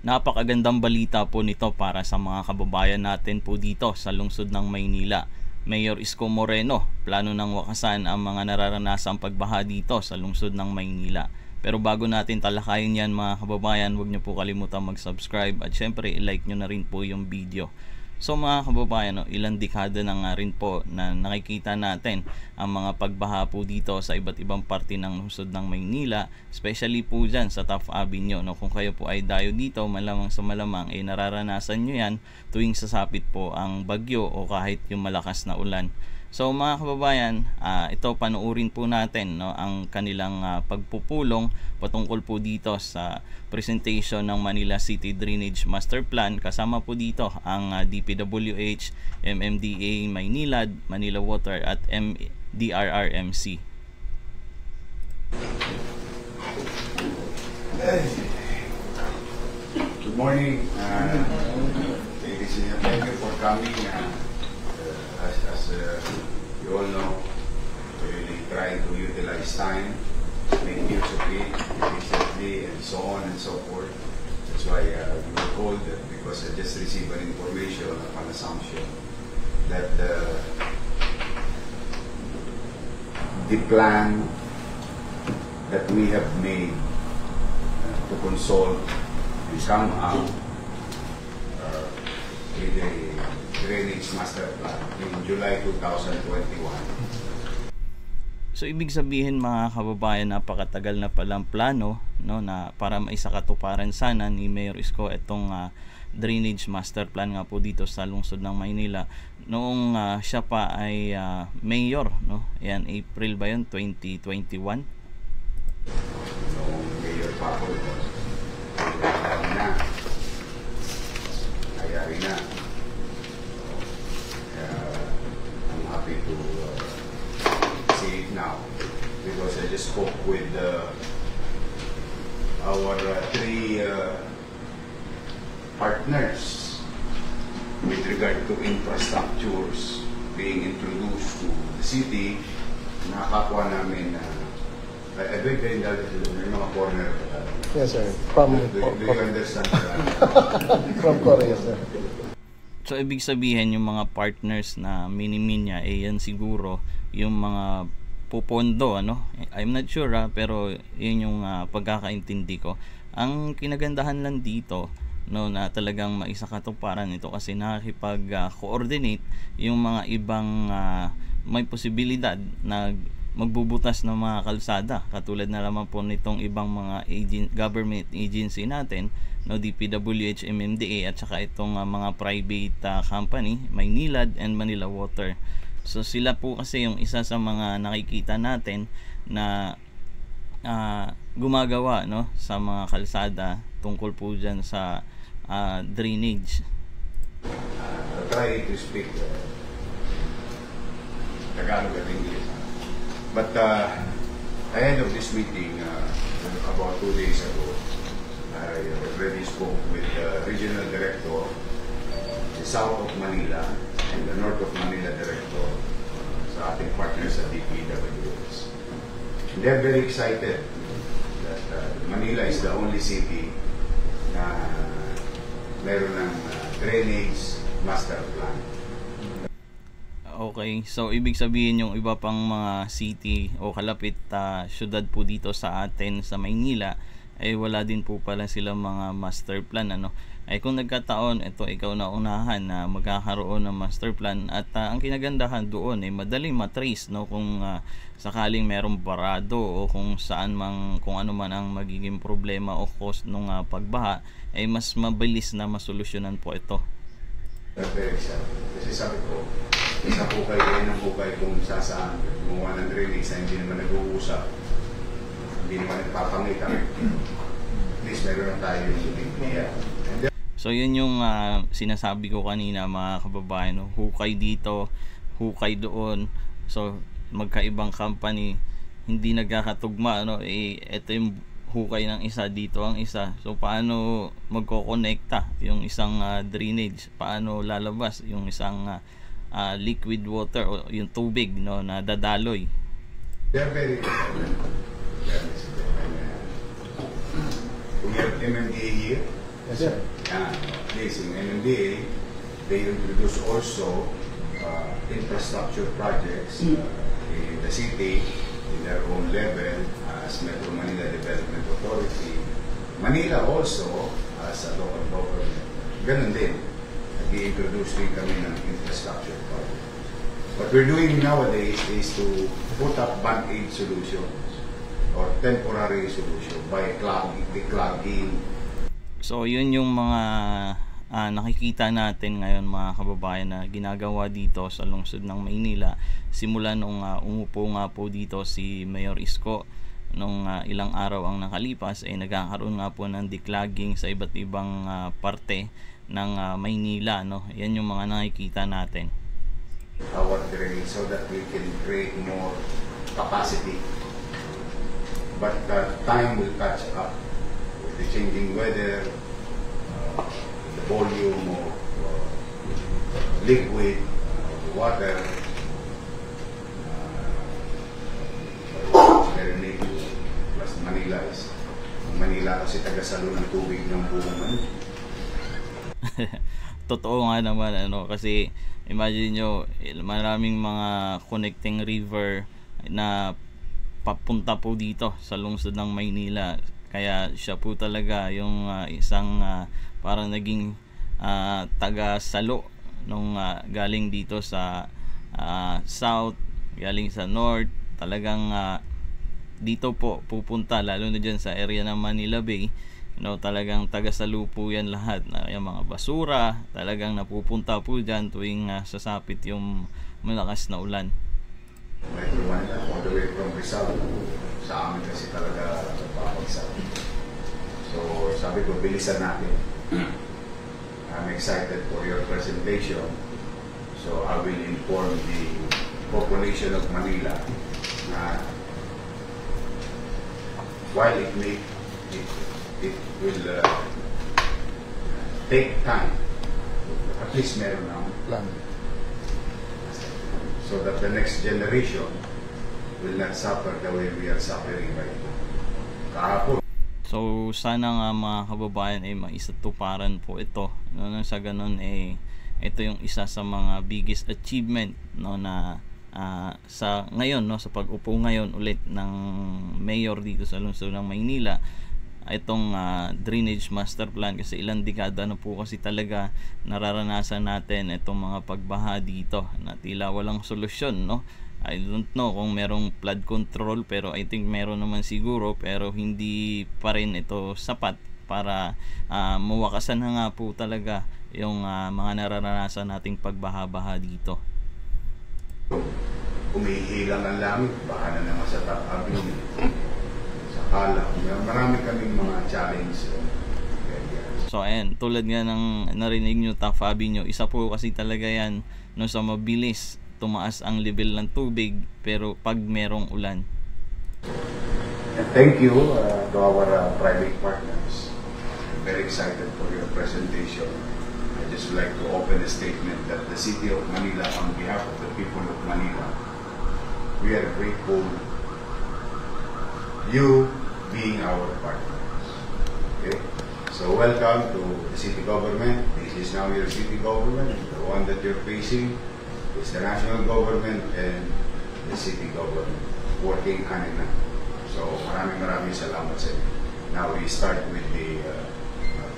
Napakagandang balita po nito para sa mga kababayan natin po dito sa lungsod ng Maynila. Mayor Isko Moreno, plano nang wakasan ang mga nararanasang pagbaha dito sa lungsod ng Maynila. Pero bago natin talakayin yan mga kababayan, huwag niyo po kalimutan mag-subscribe at syempre i-like niyo na rin po yung video. So mga kababayan, ilang dekada na nga rin po na nakikita natin ang mga pagbaha po dito sa iba't ibang parte ng lungsod ng Maynila, especially po dyan sa Taft Avenue. Kung kayo po ay dayo dito, malamang sa malamang ay nararanasan nyo yan tuwing sasapit po ang bagyo o kahit yung malakas na ulan. So mga kababayan, ito panuurin po natin ang kanilang pagpupulong patungkol po dito sa presentation ng Manila City Drainage Master Plan. Kasama po dito ang DPWH, MMDA Maynilad, Manila Water at DRRMC. Good morning. Ladies and gentlemen, thank you for coming. As you all know, we really try to utilize time, make use of it efficiently, and so on and so forth. That's why we were called, because I just received an information of an assumption that the plan that we have made to consult and somehow with the Drainage Master Plan in July 2021. So ibig sabihin mga kababayan, napakatagal na palang plano na para maisakatuparan sana ni Mayor Isko itong Drainage Master Plan nga po dito sa lungsod ng Maynila noong siya pa ay mayor, Yan, April ba yun? 2021? Noong mayor pa ako, nangyari na. I'm happy to see it now, because I just spoke with our three partners with regard to infrastructures being introduced to the city. Nakakapwa namin I beg the indulgence, may mga corner. Yes, sir. From do you understand? from Korea, sir. So ibig sabihin yung mga partners na minimin niya yan siguro yung mga pupondo I'm not sure pero yun yung pagkakaintindi ko. Ang kinagandahan lang dito na talagang maisakatuparan ito kasi nakikipag-coordinate yung mga ibang may posibilidad na magbubutas ng mga kalsada, katulad na naman po nitong ibang mga government agency natin, DPWH, MMDA at saka itong mga private company, Maynilad and Manila Water. So sila po kasi yung isa sa mga nakikita natin na gumagawa sa mga kalsada tungkol po dyan sa drainage. Try to speak Tagalog at English. But ahead of this meeting, about 2 days ago, I already spoke with the regional director, the south of Manila, and the north of Manila director, sa ating partners sa DPWH. They're very excited that Manila is the only city na meron ng drainage master plan. Okay, so ibig sabihin yung iba pang mga city o kalapit syudad po dito sa atin sa Maynila ay wala din po pala silang mga master plan ay kung nagkataon ito ikaw na unahan na magkakaroon ng master plan at ang kinagandahan doon ay madaling matrace kung sakaling merong barado o kung saan kung ano man ang magiging problema o cause ng pagbaha ay mas mabilis na masolusyonan po ito. Very excited. Kasi sabi ko, isa hukay kayo ng hukay kung sasaan gumawa ng drainage na hindi naman nag-uusap, hindi naman nagpapangita. At least meron na tayo yung idea. So yun yung sinasabi ko kanina mga kababayan, hukay dito, hukay doon. So magkaibang company, hindi nagkakatugma ito yung hukay ng isa, dito ang isa. So paano magko-connecta yung isang drainage, paano lalabas yung isang liquid water o yung tubig na dadaloy. They're very excited. We have MMDA here. Yes, sir. Yan. Yes, in MMDA, they introduce also infrastructure projects in the city, in their own level, as Metro Manila Development Authority. Manila also, as a local government, ganun din. Nag-i-introduce din kami ng infrastructure project. What we're doing nowadays is to put up band-aid solutions or temporary solution by declogging. So yun yung mga nakikita natin ngayon mga kababayan na ginagawa dito sa lungsod ng Maynila. Simula nung umupo nga po dito si Mayor Isko nung ilang araw ang nakalipas ay nagkakaroon nga po ng declogging sa iba't ibang parte ng Maynila, no? Yan yung mga nakikita natin. Our drain so that we can create more capacity. But time will catch up with the changing weather, the volume of liquid, water, plus Manila kasi tagasalo ng tubig ng buong Manila. Totoo nga naman kasi imagine nyo maraming mga connecting river na papunta po dito sa lungsod ng Maynila, kaya siya po talaga yung isang parang naging taga-salo nung galing dito sa south, galing sa north, talagang dito po pupunta, lalo na dyan sa area ng Manila Bay, talagang taga-salo po yan lahat na yung mga basura, talagang napupunta po dyan tuwing sasapit yung malakas na ulan. Metro Manila, all the way from Rizal, sa amin kasi talaga papagsak. So sabi ko, bilisan natin. I'm excited for your presentation. So I will inform the population of Manila na while it will take time, at least meron ng Plan. so that the next generation will not suffer the way we are suffering right now. Kahapon. So sana nga mga kababayan ay maisatuparan po ito, sa ganun ito yung isa sa mga biggest achievement na sa ngayon sa pag-upo ngayon ulit ng mayor dito sa lungsod ng Maynila, itong drainage master plan, kasi ilang dekada na po kasi talaga nararanasan natin itong mga pagbaha dito na tila walang solusyon, I don't know kung merong flood control, pero I think meron naman siguro, pero hindi pa rin ito sapat para mawakasan na nga po talaga yung mga nararanasan nating pagbaha-baha dito. Umihilang ang langit, baka na naman sa Top Avenue, sa Kala. Marami kaming mga challenge. So ayan, tulad nga ng narinig nyo, Top Avenue, isa po kasi talaga yan sa mabilis tumaas ang level ng tubig pero pag merong ulan. And thank you to our private partners. I'm very excited for your presentation. I just would like to open a statement that the City of Manila, on behalf of the people of Manila, we are grateful you being our partners. Okay? So welcome to the city government. This is now your city government. The one that you're facing is the national government and the city government working hand in hand. So maraming salamat sa inyo. Now we start with the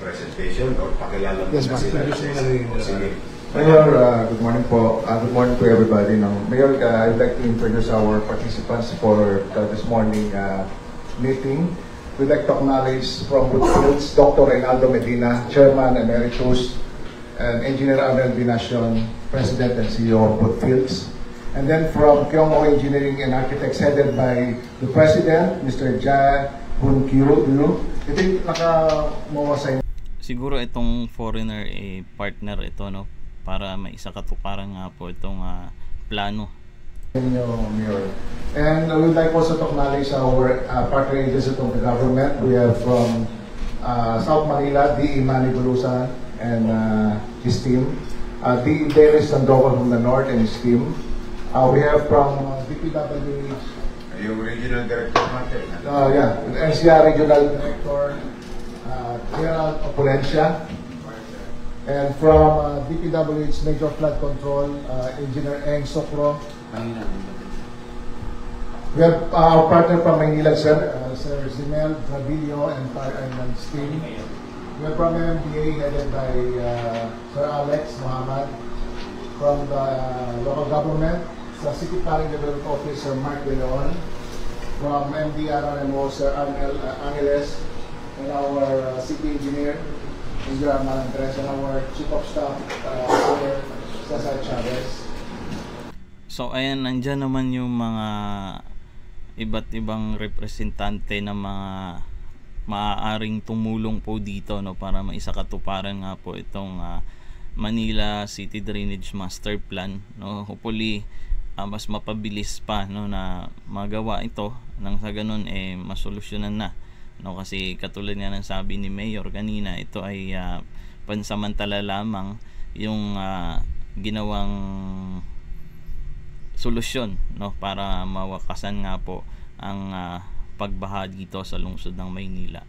presentation or pakilala mo Yes, na sila. ma'am. Mayor, good morning po. Good morning to everybody. Mayor, I'd like to introduce our participants for this morning meeting. We'd like to acknowledge from Woodfields, Dr. Reynaldo Medina, Chairman Emeritus, and Engineer Abel Binacion, President and CEO of Woodfields. And then from Kyongo Engineering and Architects, headed by the President, Mr. Ja Hun Kyu. Ito yung nakamawasay. Siguro itong foreigner partner ito, para maisakatuparan nga po itong plano. Mayor. And we would like also to acknowledge our partner agencies of the government. We have from South Manila, D.E. Manny Bulusan and his team. D.E. Dennis Sandoval from the North and his team. We have from DPW. Yung regional director natin. NCR Regional Director, General Opulencia. And from DPWH Major Flood Control, Engineer Eng Sokro. We have our partner from Maynila, sir, Sir Zimel Travillo and his team. We have from MMDA headed by Sir Alex Muhammad. From the local government, sa City Planning Development Officer Mark De Leon. From MDRMO, Sir Angeles, and our city engineer, Engineer Malandres, and our Chief of Staff, Sir Cesar Chavez. So ayan, nandyan naman yung mga iba't ibang representante ng mga maaaring tumulong po dito, no, para maisakatuparan nga po itong Manila City Drainage Master Plan, no. Hopefully mas mapabilis pa, no, na magawa ito nang sa ganun masolusyonan na, no, kasi katulad nga ng sabi ni Mayor kanina, ito ay pansamantala lamang yung ginawang solusyon, no, para mawakasan nga po ang pagbaha dito sa lungsod ng Maynila.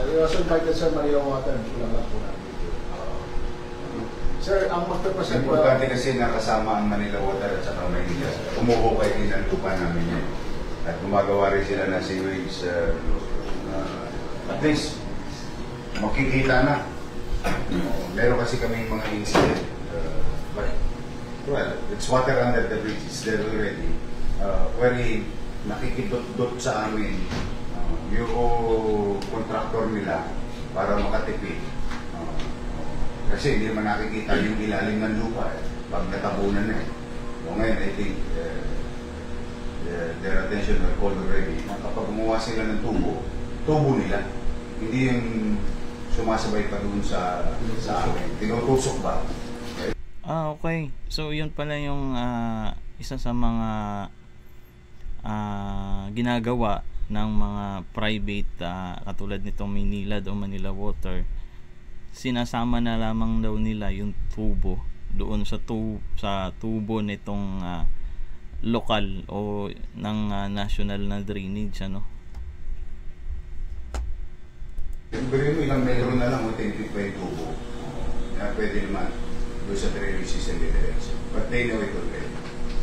We also invited Sir Manila Water. Kulang lang po namin. Sir, ang magpapresent po. Importante kasi nakasama ang Manila Water at saka Maynila. Umuhukay din ang lupa namin yan. At gumagawa rin sila ng sewage. At least, makikita na. Meron kasi kaming mga incident. But, well, it's water under the bridge. It's there already. Wherein nakikidot-dot sa amin yung contractor nila para makatipid. Kasi hindi naman nakikita yung ilalim ng lupa pag natabunan na So ngayon, I think their attention are called already. Kapag gumawa sila ng tubo nila. Hindi yung sumasabay pa dun sa amin. Tinutusok ba? Okay. So yun pala yung isa sa mga ginagawa ng mga private katulad nitong Maynilad o Manila Water. Sinasama na lamang daw nila yung tubo doon sa tubo nitong lokal o ng national na drainage, ano. Pero ilang metro na lang o 10 feet pa yung tubo. Pwede naman doon sa drainage system diretso. But they know it already.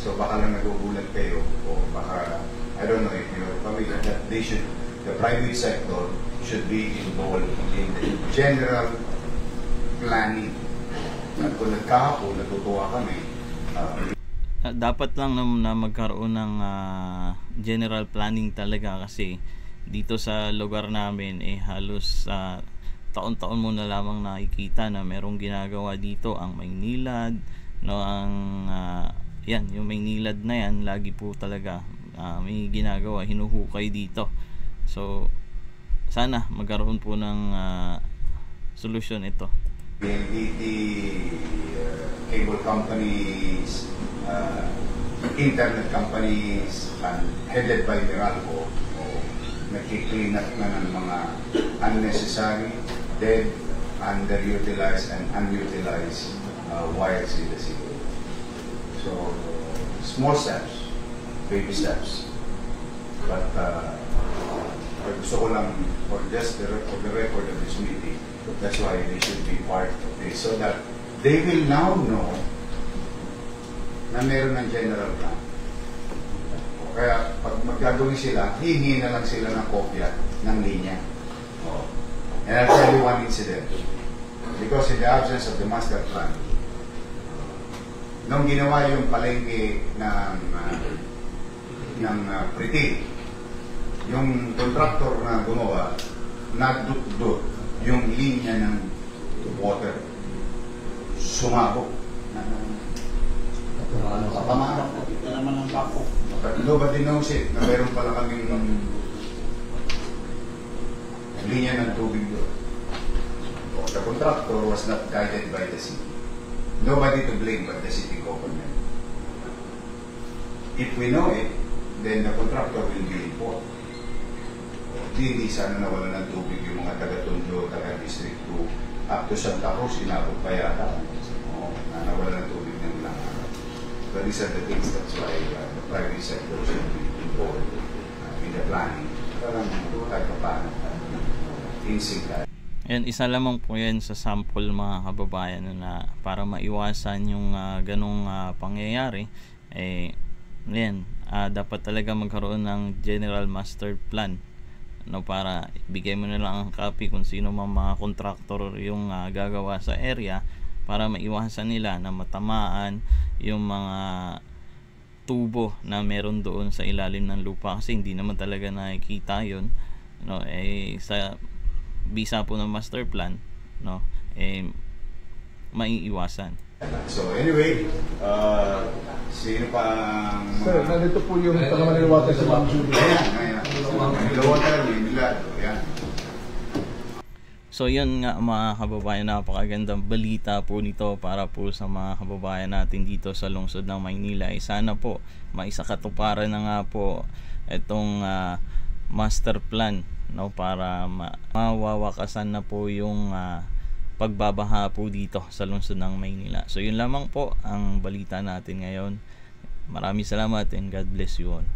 So baka lang nagugulat kayo o baka, I don't know if you're familiar that the private sector should be involved in the general planning. At kung nagkahapon, natutuwa kami. Dapat lang na magkaroon ng general planning talaga, kasi dito sa lugar namin halos taon-taon mo na lamang nakikita na merong ginagawa dito ang Maynilad, no, ang yan, yung Maynilad na yan, lagi po talaga may ginagawa, hinuhukay dito. So sana magkaroon po ng solusyon ito. PLDT, cable companies, internet companies, and headed by Meralco, nagki-clean up na ng mga unnecessary, dead, underutilized, and unutilized wires in the city. So, small steps, baby steps. But gusto ko lang, for the record of this meeting, that's why they should be part of this, so that they will now know na meron ng general plan. Kaya pag magagawin sila, hihingi na lang sila ng kopya ng linya. And I'll tell you one incident. Because in the absence of the master plan, nung ginawa yung palengke ng Pritil, yung contractor na gumawa, nagdut-dut yung linya ng water. Sumabog. Kapamahan. Ito naman ang bako. Nobody knows it, na meron pala kaming linya ng tubig doon. The contractor was not guided by the city. Nobody to blame but the city government. If we know it, then the contractor will be informed. Hindi sana nawala ng tubig yung mga taga-Tondo, taga-District 2, up to Santa Cruz, inabot pa yata. Na nawala ng tubig ng ilang araw. So these are the things, that's why the private sector should be involved in the planning. parang kahit paano insignificant. Yan, isa lamang po yan sa sample mga kababayan na para maiwasan yung ganong pangyayari. Yan, dapat talaga magkaroon ng general master plan, no, para bigay mo na lang ang copy kung sino mga contractor yung gagawa sa area, para maiwasan nila na matamaan yung mga tubo na meron doon sa ilalim ng lupa, kasi hindi naman talaga nakikita yun, no. Sa bisa po ng master plan, no, maiiwasan. So anyway, sino pa ang Sir, nandito po yung Tagamanil Water si Ma'am Judy. Ayan. Water, Manila. Ayan. So yun nga mga kababayan, napakagandang balita po nito para po sa mga kababayan natin dito sa lungsod ng Maynila. Sana po maisakatuparan na nga po itong master plan, no, para mawawakasan na po yung pagbabaha po dito sa lungsod ng Maynila. So yun lamang po ang balita natin ngayon. Maraming salamat and God bless you all.